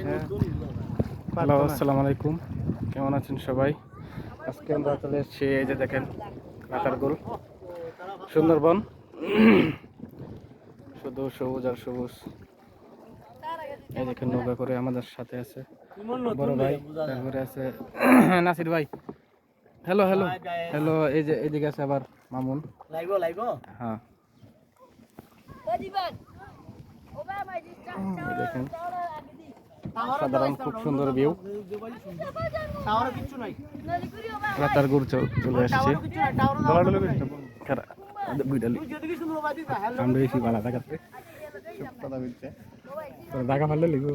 Hello, আসসালামু আলাইকুম। কেমন আছেন সবাই? আজকে আমরা চলে এসেছি, এই যে দেখেন রাতারগুল সুন্দরবন, শুধু সবুজ আর সবুজ। এই দেখেন নৌকা করে আমাদের সাথে আছে বড় ভাই, তারপরে আছে নাসির ভাই। হ্যালো হ্যালো হ্যালো, এই যে এদিকে আছে আবার মামুন। হ্যাঁ, এই দেখেন সাধারণ খুব সুন্দর ভিউ। রাতারগুল চলে আসছে। আমরা এসি ভাড়া দেখাচ্ছে দেখা পারলে লিখব।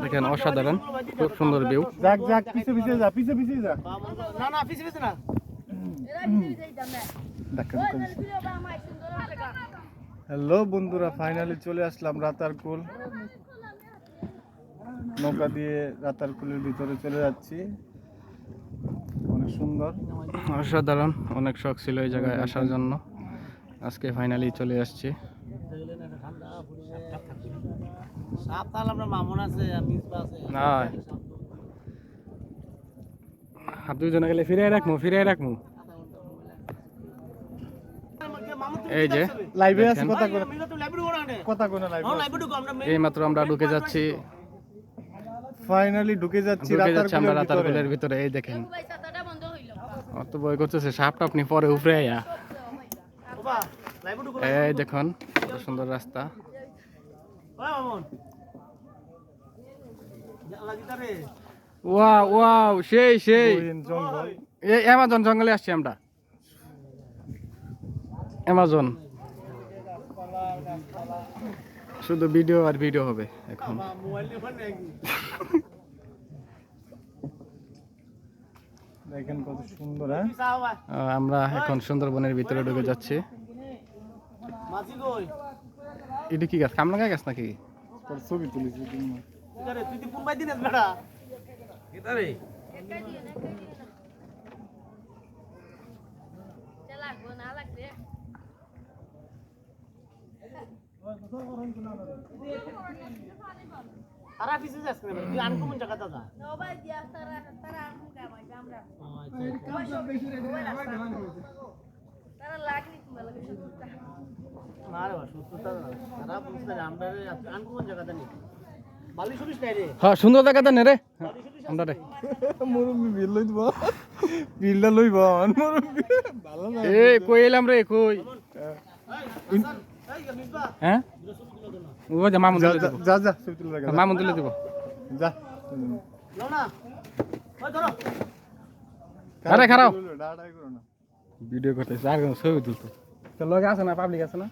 দেখেন অসাধারণ খুব সুন্দর ভিউ। যাক যাক পিছে পিছে যা, পিছে পিছে যা। না না পিছে পিছে না। হ্যালো বন্ধুরা, ফাইনালি চলে আসলাম রাতারকুল। নৌকা দিয়ে রাতারকুলের ভিতরে চলে যাচ্ছি। অনেক সুন্দর, অসাধারণ, অনেক শখ ছিল এই জায়গায় আসার জন্য, আজকে ফাইনালি চলে আসছি। আর দুইজনে গেলে ফিরে রাখবো। এই যে লাইভে আছে, কথা কোন লাইভে। এই মাত্র আমরা ঢুকে যাচ্ছি, ফাইনালি ঢুকে যাচ্ছি আমরা রাতারগুলের ভিতরে। এই দেখেন অত বই করতেছে সাপটা, আপনি পরে উপরে আয়া। এই দেখুন কত সুন্দর রাস্তা। ওয়াও ওয়াও, সেই জঙ্গল। এই অ্যামাজন জঙ্গলে আসছি আমরা। অ্যামাজন, শুধু ভিডিও আর ভিডিও হবে এখন। দেখেন কত সুন্দর। আমরা এখন সুন্দরবনের ভিতরে ঢুকে যাচ্ছি। এটা কি গাছ, কামরাঙ্গা গাছ নাকি? ছবি তুলেছি। তারা পিছে যাচ্ছে না, তুই আনকমন জায়গাটা যা। সবাই দিয়া তারা আনকম কামাই আমরা। তারা লাগনি তোমার লাগে সত্যটা। না রে সত্যটা তারা বুঝতে আমরা আনকমন জায়গাটা নেই। বালি শুনিস না রে? হ্যাঁ, সুন্দর জায়গাটা নে রে আমরা রে। মুরব্বি বিল লই দিব, বিলটা লইব মুরব্বি। ভালো না এই কই এলাম রে, কই? হ্যাঁ, ও যা মামুন তুলে দেব। যা যা ছবি তুলে রাখ। মামুন তুলে দেব, যা। নাও না। ওই ধরো। আরে খারাপ ডাড়াই করো না। ভিডিও করতেছে আর কোন ছবি তুলতো। তো লগে আছে না, পাবলিক আছে না?